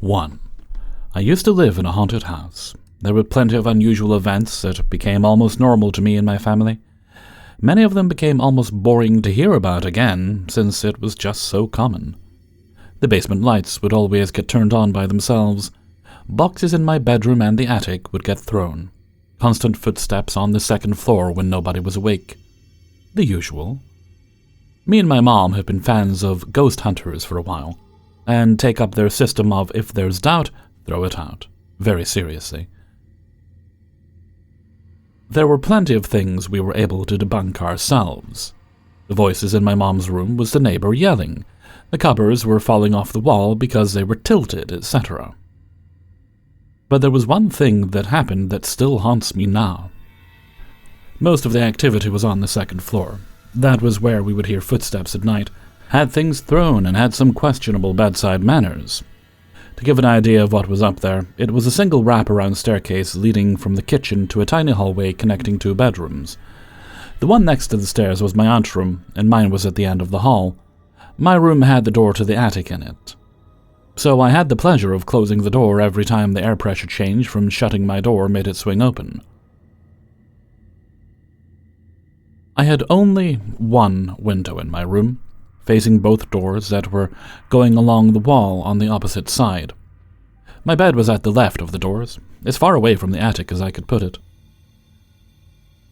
1. I used to live in a haunted house. There were plenty of unusual events that became almost normal to me and my family. Many of them became almost boring to hear about again, since it was just so common. The basement lights would always get turned on by themselves. Boxes in my bedroom and the attic would get thrown. Constant footsteps on the second floor when nobody was awake. The usual. Me and my mom have been fans of ghost hunters for a while, and take up their system of if there's doubt, throw it out, very seriously. There were plenty of things we were able to debunk ourselves. The voices in my mom's room was the neighbor yelling. The covers were falling off the wall because they were tilted, etc. But there was one thing that happened that still haunts me now. Most of the activity was on the second floor. That was where we would hear footsteps at night, had things thrown, and had some questionable bedside manners. To give an idea of what was up there, it was a single wraparound staircase leading from the kitchen to a tiny hallway connecting two bedrooms. The one next to the stairs was my aunt's room, and mine was at the end of the hall. My room had the door to the attic in it. So I had the pleasure of closing the door every time the air pressure change from shutting my door made it swing open. I had only one window in my room, facing both doors that were going along the wall on the opposite side. My bed was at the left of the doors, as far away from the attic as I could put it.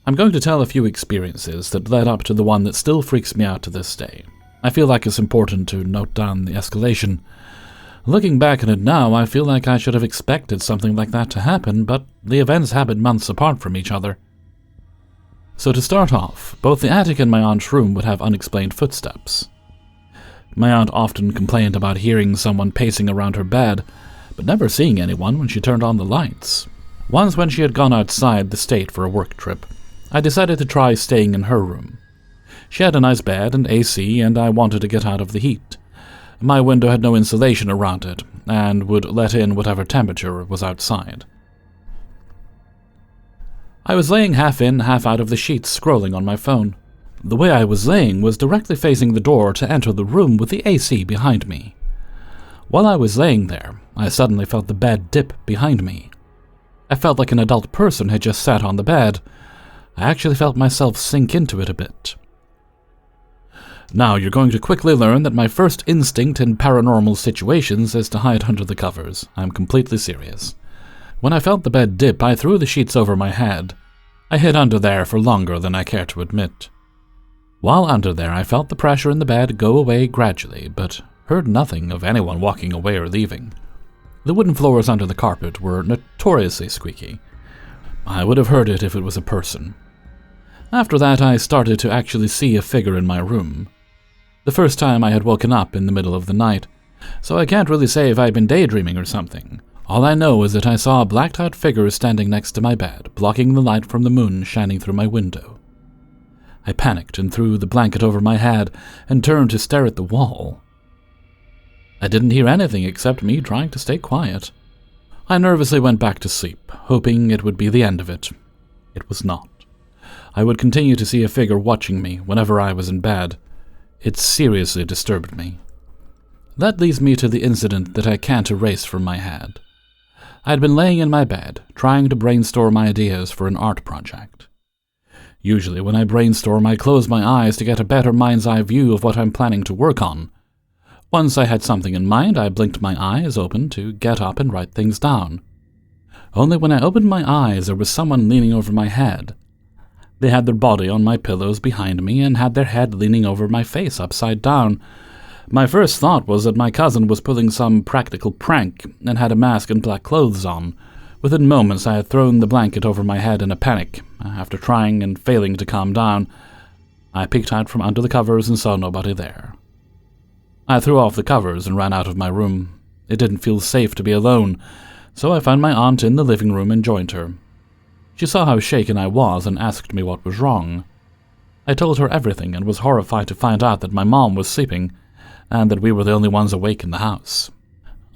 I'm going to tell a few experiences that led up to the one that still freaks me out to this day. I feel like it's important to note down the escalation. Looking back at it now, I feel like I should have expected something like that to happen, but the events happened months apart from each other. So to start off, both the attic and my aunt's room would have unexplained footsteps. My aunt often complained about hearing someone pacing around her bed, but never seeing anyone when she turned on the lights. Once when she had gone outside the state for a work trip, I decided to try staying in her room. She had a nice bed and AC, and I wanted to get out of the heat. My window had no insulation around it, and would let in whatever temperature was outside. I was laying half in, half out of the sheets, scrolling on my phone. The way I was laying was directly facing the door to enter the room with the AC behind me. While I was laying there, I suddenly felt the bed dip behind me. I felt like an adult person had just sat on the bed. I actually felt myself sink into it a bit. Now you're going to quickly learn that my first instinct in paranormal situations is to hide under the covers. I'm completely serious. When I felt the bed dip, I threw the sheets over my head. I hid under there for longer than I care to admit. While under there, I felt the pressure in the bed go away gradually, but heard nothing of anyone walking away or leaving. The wooden floors under the carpet were notoriously squeaky. I would have heard it if it was a person. After that, I started to actually see a figure in my room. The first time I had woken up in the middle of the night, so I can't really say if I'd been daydreaming or something. All I know is that I saw a blacked-out figure standing next to my bed, blocking the light from the moon shining through my window. I panicked and threw the blanket over my head and turned to stare at the wall. I didn't hear anything except me trying to stay quiet. I nervously went back to sleep, hoping it would be the end of it. It was not. I would continue to see a figure watching me whenever I was in bed. It seriously disturbed me. That leads me to the incident that I can't erase from my head. I had been laying in my bed, trying to brainstorm ideas for an art project. Usually when I brainstorm, I close my eyes to get a better mind's eye view of what I'm planning to work on. Once I had something in mind, I blinked my eyes open to get up and write things down. Only when I opened my eyes, there was someone leaning over my head. They had their body on my pillows behind me and had their head leaning over my face upside down. My first thought was that my cousin was pulling some practical prank and had a mask and black clothes on. Within moments, I had thrown the blanket over my head in a panic. After trying and failing to calm down, I peeked out from under the covers and saw nobody there. I threw off the covers and ran out of my room. It didn't feel safe to be alone, so I found my aunt in the living room and joined her. She saw how shaken I was and asked me what was wrong. I told her everything and was horrified to find out that my mom was sleeping and that we were the only ones awake in the house.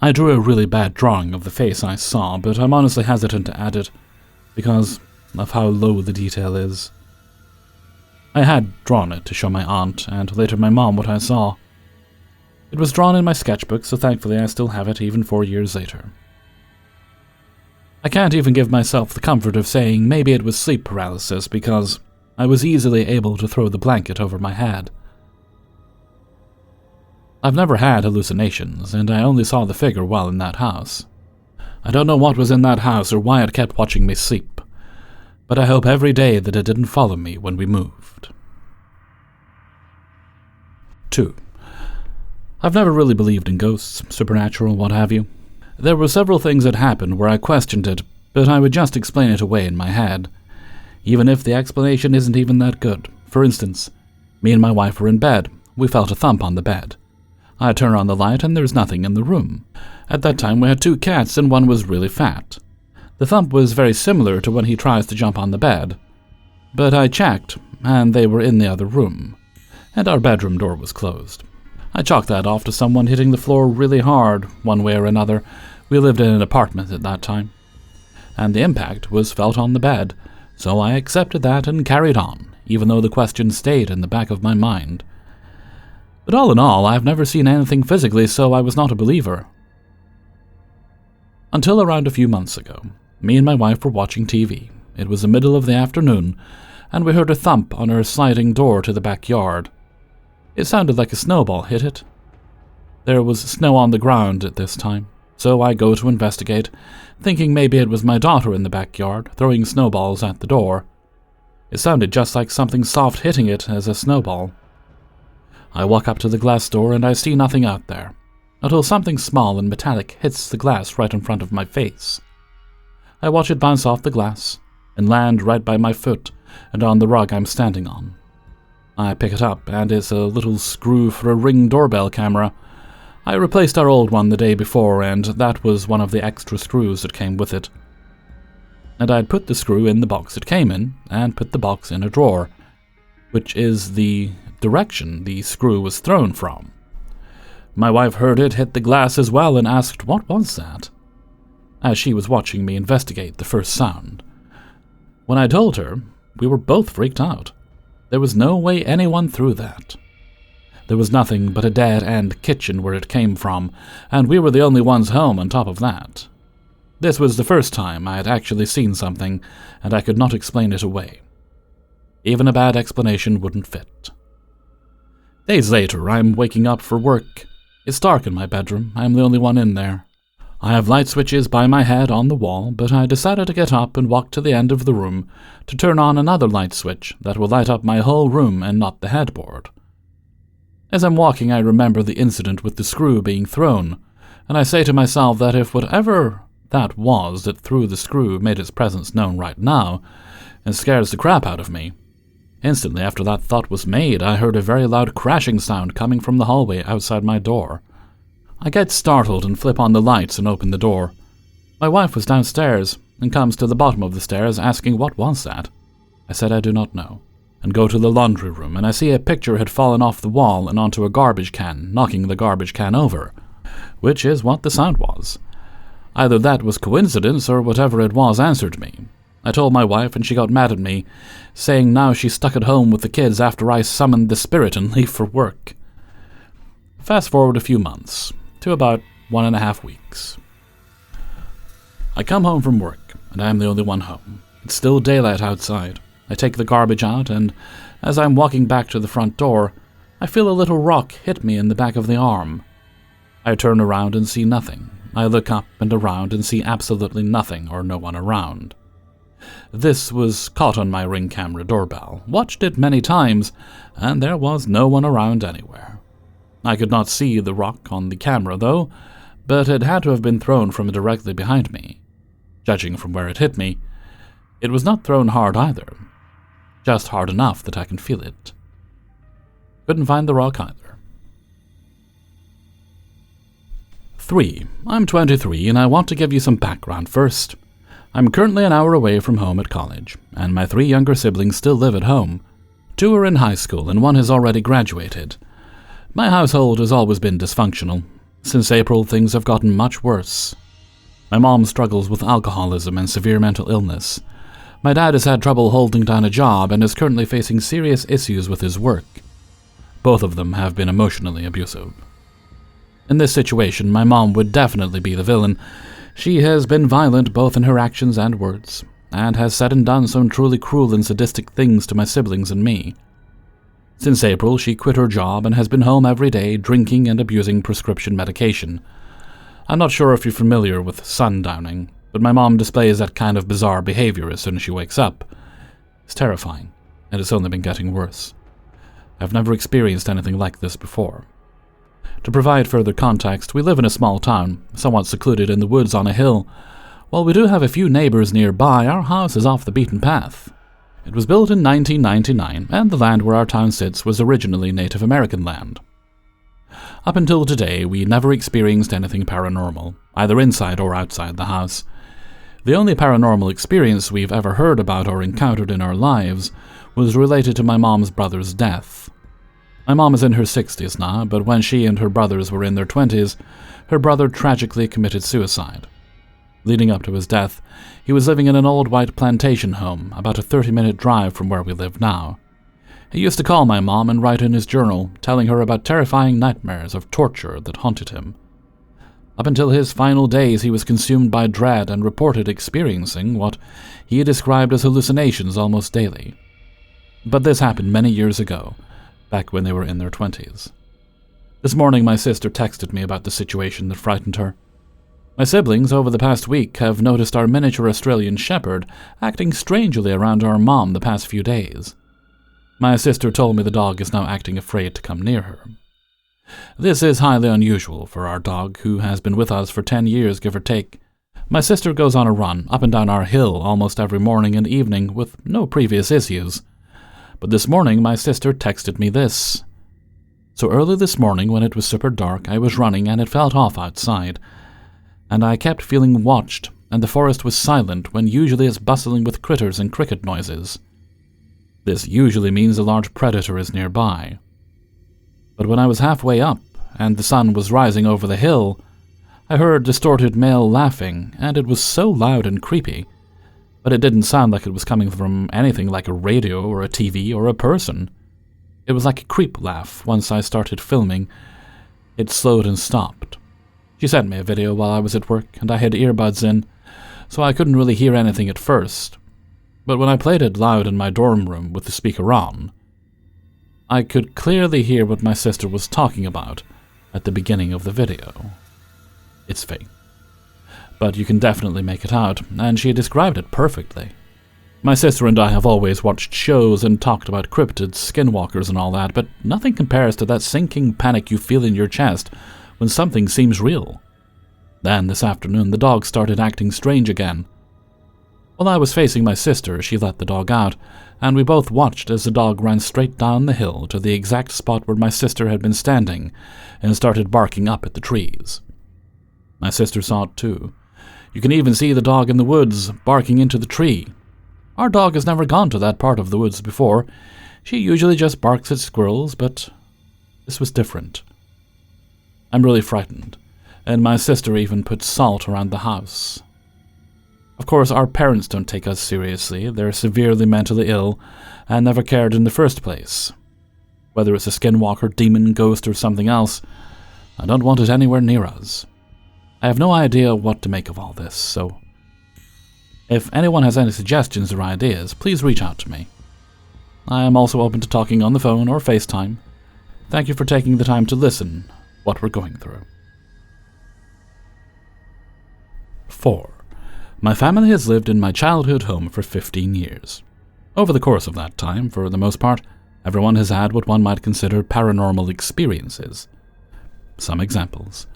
I drew a really bad drawing of the face I saw, but I'm honestly hesitant to add it because of how low the detail is. I had drawn it to show my aunt and later my mom what I saw. It was drawn in my sketchbook, so thankfully I still have it even 4 years later. I can't even give myself the comfort of saying maybe it was sleep paralysis because I was easily able to throw the blanket over my head. I've never had hallucinations, and I only saw the figure while in that house. I don't know what was in that house or why it kept watching me sleep, but I hope every day that it didn't follow me when we moved. 2. I've never really believed in ghosts, supernatural, what have you. There were several things that happened where I questioned it, but I would just explain it away in my head, even if the explanation isn't even that good. For instance, me and my wife were in bed. We felt a thump on the bed. I turn on the light and there's nothing in the room. At that time we had 2 cats and one was really fat. The thump was very similar to when he tries to jump on the bed. But I checked, and they were in the other room, and our bedroom door was closed. I chalked that off to someone hitting the floor really hard, one way or another. We lived in an apartment at that time. And the impact was felt on the bed, so I accepted that and carried on, even though the question stayed in the back of my mind. But all in all, I've never seen anything physically, so I was not a believer. Until around a few months ago, me and my wife were watching TV. It was the middle of the afternoon, and we heard a thump on our sliding door to the backyard. It sounded like a snowball hit it. There was snow on the ground at this time, so I go to investigate, thinking maybe it was my daughter in the backyard, throwing snowballs at the door. It sounded just like something soft hitting it as a snowball. I walk up to the glass door and I see nothing out there, until something small and metallic hits the glass right in front of my face. I watch it bounce off the glass and land right by my foot and on the rug I'm standing on. I pick it up, and it's a little screw for a Ring doorbell camera. I replaced our old one the day before, and that was one of the extra screws that came with it. And I'd put the screw in the box it came in, and put the box in a drawer, which is the direction the screw was thrown from. My wife heard it hit the glass as well and asked what was that, as she was watching me investigate the first sound. When I told her, we were both freaked out. There was no way anyone threw that. There was nothing but a dead-end kitchen where it came from, and we were the only ones home on top of that. This was the first time I had actually seen something, and I could not explain it away. Even a bad explanation wouldn't fit. Days later, I'm waking up for work. It's dark in my bedroom. I'm the only one in there. I have light switches by my head on the wall, but I decided to get up and walk to the end of the room to turn on another light switch that will light up my whole room and not the headboard. As I'm walking, I remember the incident with the screw being thrown, and I say to myself that if whatever that was that threw the screw made its presence known right now, and scares the crap out of me. Instantly after that thought was made, I heard a very loud crashing sound coming from the hallway outside my door. I get startled and flip on the lights and open the door. My wife was downstairs and comes to the bottom of the stairs asking what was that. I said I do not know, and go to the laundry room, and I see a picture had fallen off the wall and onto a garbage can, knocking the garbage can over, which is what the sound was. Either that was coincidence or whatever it was answered me. I told my wife and she got mad at me, saying now she's stuck at home with the kids after I summoned the spirit and leave for work. Fast forward a few months, to about 1.5 weeks. I come home from work, and I am the only one home. It's still daylight outside. I take the garbage out, and as I'm walking back to the front door, I feel a little rock hit me in the back of the arm. I turn around and see nothing. I look up and around and see absolutely nothing or no one around. This was caught on my Ring camera doorbell. Watched it many times, and there was no one around anywhere. I could not see the rock on the camera, though, but it had to have been thrown from directly behind me. Judging from where it hit me, it was not thrown hard either, just hard enough that I can feel it. Couldn't find the rock either. 3. I'm 23, and I want to give you some background first. I'm currently an hour away from home at college, and my 3 younger siblings still live at home. 2 are in high school, and 1 has already graduated. My household has always been dysfunctional. Since April, things have gotten much worse. My mom struggles with alcoholism and severe mental illness. My dad has had trouble holding down a job and is currently facing serious issues with his work. Both of them have been emotionally abusive. In this situation, my mom would definitely be the villain. She has been violent both in her actions and words, and has said and done some truly cruel and sadistic things to my siblings and me. Since April, she quit her job and has been home every day, drinking and abusing prescription medication. I'm not sure if you're familiar with sundowning, but my mom displays that kind of bizarre behavior as soon as she wakes up. It's terrifying, and it's only been getting worse. I've never experienced anything like this before. To provide further context, we live in a small town, somewhat secluded in the woods on a hill. While we do have a few neighbors nearby, our house is off the beaten path. It was built in 1999, and the land where our town sits was originally Native American land. Up until today, we never experienced anything paranormal, either inside or outside the house. The only paranormal experience we've ever heard about or encountered in our lives was related to my mom's brother's death. My mom is in her 60s now, but when she and her brothers were in their 20s, her brother tragically committed suicide. Leading up to his death, he was living in an old white plantation home, about a 30-minute drive from where we live now. He used to call my mom and write in his journal, telling her about terrifying nightmares of torture that haunted him. Up until his final days, he was consumed by dread and reported experiencing what he described as hallucinations almost daily. But this happened many years ago, back when they were in their 20s. This morning, my sister texted me about the situation that frightened her. My siblings, over the past week, have noticed our miniature Australian shepherd acting strangely around our mom the past few days. My sister told me the dog is now acting afraid to come near her. This is highly unusual for our dog, who has been with us for 10 years, give or take. My sister goes on a run up and down our hill almost every morning and evening with no previous issues. But this morning, my sister texted me this. So early this morning, when it was super dark, I was running and it felt off outside. And I kept feeling watched, and the forest was silent when usually it's bustling with critters and cricket noises. This usually means a large predator is nearby. But when I was halfway up, and the sun was rising over the hill, I heard distorted male laughing, and it was so loud and creepy, but it didn't sound like it was coming from anything like a radio or a TV or a person. It was like a creep laugh. Once I started filming, it slowed and stopped. She sent me a video while I was at work, and I had earbuds in, so I couldn't really hear anything at first. But when I played it loud in my dorm room with the speaker on, I could clearly hear what my sister was talking about at the beginning of the video. It's fake, but you can definitely make it out, and she described it perfectly. My sister and I have always watched shows and talked about cryptids, skinwalkers and all that, but nothing compares to that sinking panic you feel in your chest when something seems real. Then, this afternoon, the dog started acting strange again. While I was facing my sister, she let the dog out, and we both watched as the dog ran straight down the hill to the exact spot where my sister had been standing and started barking up at the trees. My sister saw it too. You can even see the dog in the woods, barking into the tree. Our dog has never gone to that part of the woods before. She usually just barks at squirrels, but this was different. I'm really frightened, and my sister even put salt around the house. Of course, our parents don't take us seriously. They're severely mentally ill and never cared in the first place. Whether it's a skinwalker, demon, ghost, or something else, I don't want it anywhere near us. I have no idea what to make of all this, so if anyone has any suggestions or ideas, please reach out to me. I am also open to talking on the phone or FaceTime. Thank you for taking the time to listen what we're going through. 4. My family has lived in my childhood home for 15 years. Over the course of that time, for the most part, everyone has had what one might consider paranormal experiences. Some examples.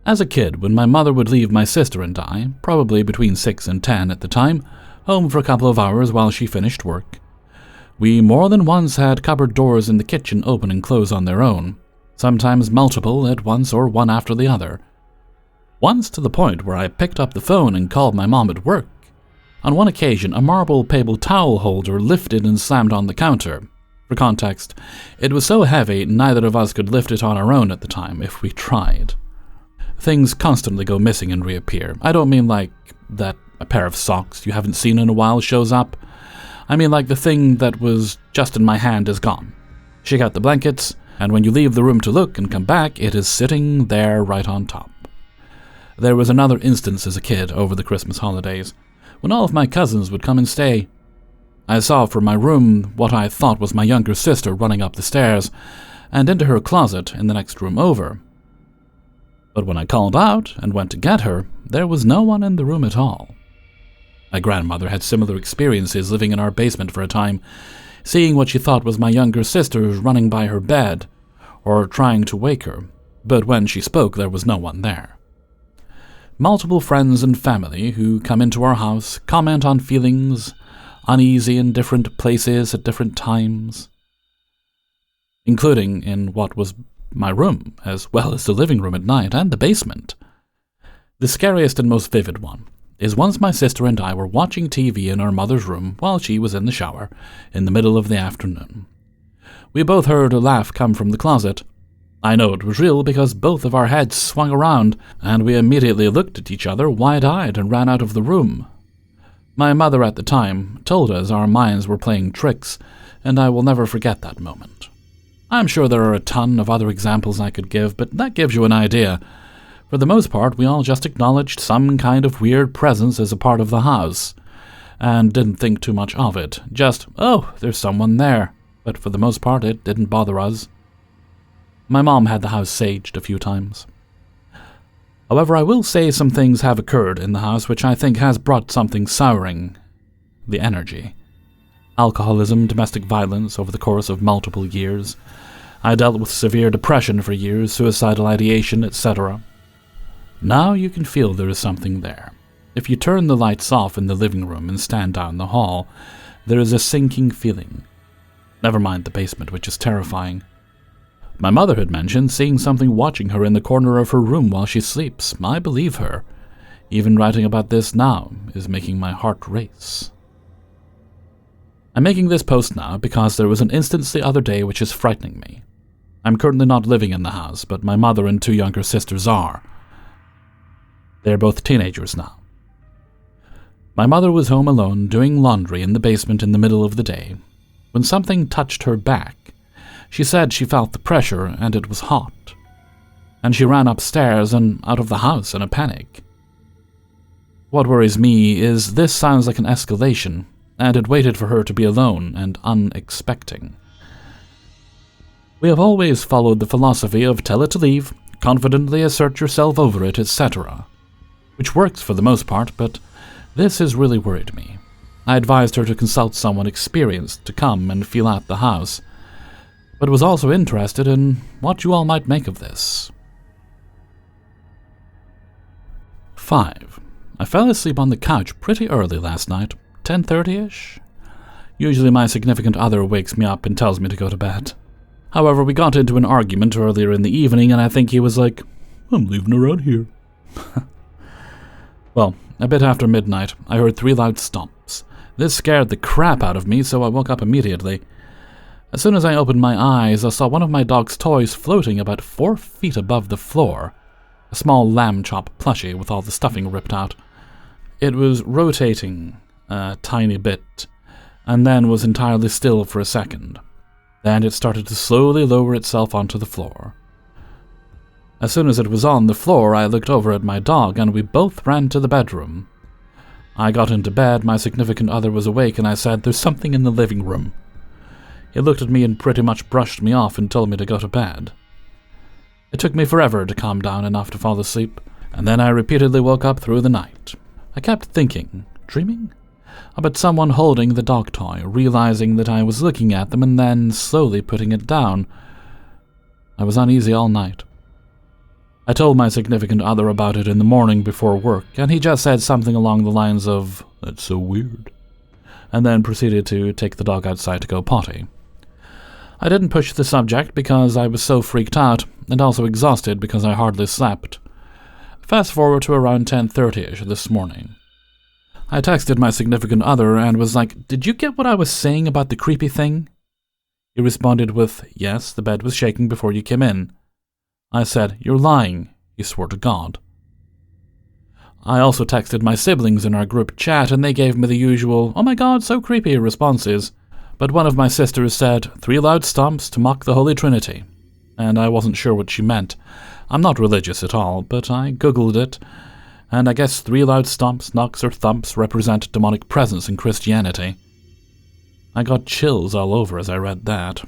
As a kid, when my mother would leave my sister and I, probably between 6 and 10 at the time, home for a couple of hours while she finished work, we more than once had cupboard doors in the kitchen open and close on their own, sometimes multiple at once or one after the other. Once to the point where I picked up the phone and called my mom at work. On one occasion, a marble paper towel holder lifted and slammed on the counter. For context, it was so heavy neither of us could lift it on our own at the time if we tried. Things constantly go missing and reappear. I don't mean like that a pair of socks you haven't seen in a while shows up. I mean like the thing that was just in my hand is gone. Shake out the blankets, and when you leave the room to look and come back, it is sitting there right on top. There was another instance as a kid over the Christmas holidays, when all of my cousins would come and stay. I saw from my room what I thought was my younger sister running up the stairs and into her closet in the next room over. But when I called out and went to get her, there was no one in the room at all. My grandmother had similar experiences living in our basement for a time, seeing what she thought was my younger sister running by her bed or trying to wake her, but when she spoke there was no one there. Multiple friends and family who come into our house comment on feelings uneasy in different places at different times, including in what was my room, as well as the living room at night and the basement. The scariest and most vivid one is once my sister and I were watching TV in our mother's room while she was in the shower in the middle of the afternoon. We both heard a laugh come from the closet. I know it was real because both of our heads swung around, and we immediately looked at each other wide-eyed and ran out of the room. My mother at the time told us our minds were playing tricks, and I will never forget that moment. I'm sure there are a ton of other examples I could give, but that gives you an idea. For the most part, we all just acknowledged some kind of weird presence as a part of the house, and didn't think too much of it. Just, oh, there's someone there. But for the most part, it didn't bother us. My mom had the house saged a few times. However, I will say some things have occurred in the house which I think has brought something souring the energy. Alcoholism, domestic violence over the course of multiple years. I dealt with severe depression for years, suicidal ideation, etc. Now you can feel there is something there. If you turn the lights off in the living room and stand down the hall, there is a sinking feeling. Never mind the basement, which is terrifying. My mother had mentioned seeing something watching her in the corner of her room while she sleeps. I believe her. Even writing about this now is making my heart race. I'm making this post now because there was an instance the other day which is frightening me. I'm currently not living in the house, but my mother and two younger sisters are. They're both teenagers now. My mother was home alone doing laundry in the basement in the middle of the day when something touched her back. She said she felt the pressure and it was hot, and she ran upstairs and out of the house in a panic. What worries me is this sounds like an escalation, and it waited for her to be alone and unexpecting. We have always followed the philosophy of tell it to leave, confidently assert yourself over it, etc., which works for the most part, but this has really worried me. I advised her to consult someone experienced to come and feel out the house, but was also interested in what you all might make of this. 5. I fell asleep on the couch pretty early last night, 10:30-ish. Usually my significant other wakes me up and tells me to go to bed. However, we got into an argument earlier in the evening, and I think he was like, I'm leaving around here. Well, a bit after midnight, I heard 3 loud stomps. This scared the crap out of me, so I woke up immediately. As soon as I opened my eyes, I saw one of my dog's toys floating about 4 feet above the floor, a small lamb chop plushie with all the stuffing ripped out. It was rotating a tiny bit, and then was entirely still for a second. Then it started to slowly lower itself onto the floor. As soon as it was on the floor, I looked over at my dog, and we both ran to the bedroom. I got into bed, my significant other was awake, and I said, there's something in the living room. He looked at me and pretty much brushed me off and told me to go to bed. It took me forever to calm down enough to fall asleep, and then I repeatedly woke up through the night. I kept thinking, dreaming? About someone holding the dog toy, realizing that I was looking at them and then slowly putting it down. I was uneasy all night. I told my significant other about it in the morning before work, and he just said something along the lines of, "That's so weird," and then proceeded to take the dog outside to go potty. I didn't push the subject because I was so freaked out, and also exhausted because I hardly slept. Fast forward to around 10:30-ish this morning. I texted my significant other and was like, "Did you get what I was saying about the creepy thing?" He responded with, "Yes, the bed was shaking before you came in." I said, "You're lying." He swore to God. I also texted my siblings in our group chat, and they gave me the usual, "Oh my God, so creepy" responses. But one of my sisters said, 3 loud stomps to mock the Holy Trinity. and I wasn't sure what she meant. I'm not religious at all, but I googled it, and I guess 3 loud stomps, knocks, or thumps represent demonic presence in Christianity. I got chills all over as I read that.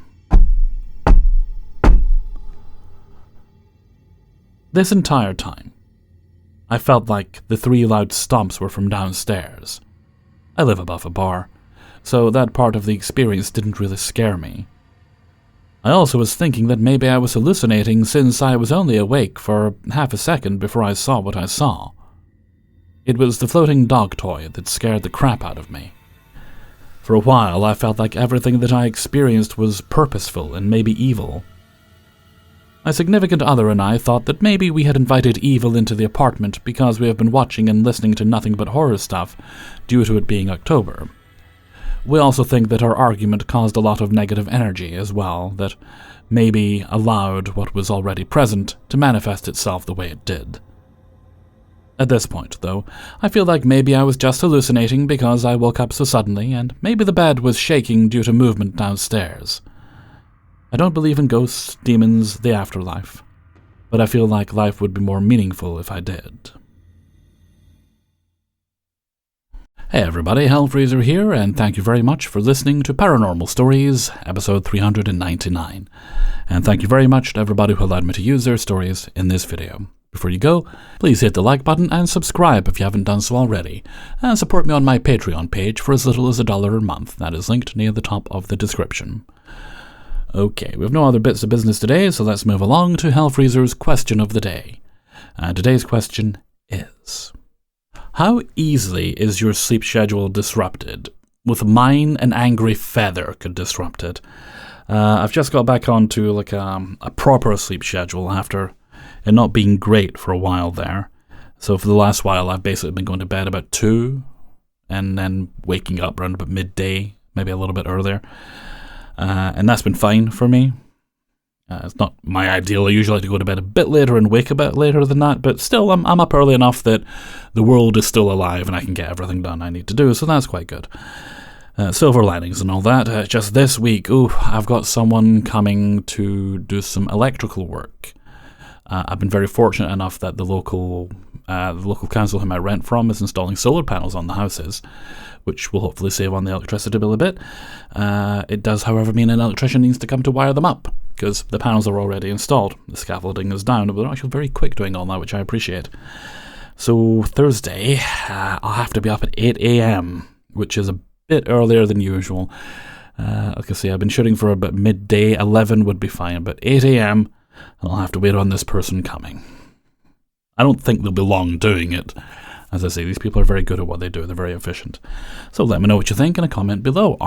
This entire time, I felt like the 3 loud stomps were from downstairs. I live above a bar, so that part of the experience didn't really scare me. I also was thinking that maybe I was hallucinating since I was only awake for half a second before I saw what I saw. It was the floating dog toy that scared the crap out of me. For a while, I felt like everything that I experienced was purposeful and maybe evil. My significant other and I thought that maybe we had invited evil into the apartment because we have been watching and listening to nothing but horror stuff due to it being October. We also think that our argument caused a lot of negative energy as well, that maybe allowed what was already present to manifest itself the way it did. At this point, though, I feel like maybe I was just hallucinating because I woke up so suddenly, and maybe the bed was shaking due to movement downstairs. I don't believe in ghosts, demons, the afterlife, but I feel like life would be more meaningful if I did. Hey everybody, Hellfreezer here, and thank you very much for listening to Paranormal Stories, episode 399. And thank you very much to everybody who allowed me to use their stories in this video. Before you go, please hit the like button and subscribe if you haven't done so already, and support me on my Patreon page for as little as $1 a month. That is linked near the top of the description. Okay, we have no other bits of business today, so let's move along to Hellfreezer's question of the day. And today's question is: how easily is your sleep schedule disrupted? With mine, an angry feather could disrupt it. I've just got back onto like a proper sleep schedule after it not being great for a while there. So for the last while, I've basically been going to bed about 2 and then waking up around about midday, maybe a little bit earlier. And that's been fine for me. It's not my ideal. I usually like to go to bed a bit later and wake a bit later than that, but still I'm up early enough that the world is still alive and I can get everything done I need to do, so that's quite good. Silver linings and all that. Just this week, I've got someone coming to do some electrical work. I've been very fortunate enough that the local council whom I rent from is installing solar panels on the houses, which will hopefully save on the electricity bill a bit. It does, however, mean an electrician needs to come to wire them up, because the panels are already installed. The scaffolding is down, but they're actually very quick doing all that, which I appreciate. So Thursday, I'll have to be up at 8 a.m., which is a bit earlier than usual. Like I say, I've been shooting for about midday. 11 would be fine, but 8 a.m., I'll have to wait on this person coming. I don't think they'll be long doing it. As I say, these people are very good at what they do. They're very efficient. So let me know what you think in a comment below.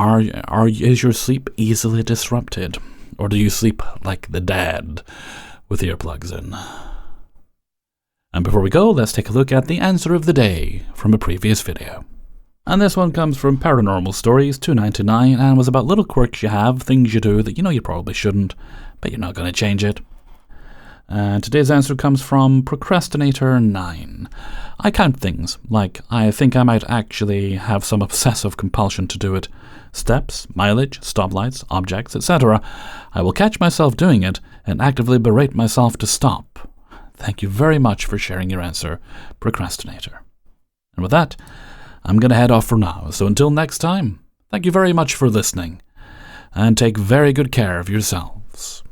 Is your sleep easily disrupted? Or do you sleep like the dead with earplugs in? And before we go, let's take a look at the answer of the day from a previous video. And this one comes from Paranormal Stories 299 and was about little quirks you have, things you do that you know you probably shouldn't, but you're not going to change it. And today's answer comes from Procrastinator9. I count things, like I think I might actually have some obsessive compulsion to do it. Steps, mileage, stoplights, objects, etc. I will catch myself doing it and actively berate myself to stop. Thank you very much for sharing your answer, Procrastinator. And with that, I'm going to head off for now, so until next time, thank you very much for listening, and take very good care of yourselves.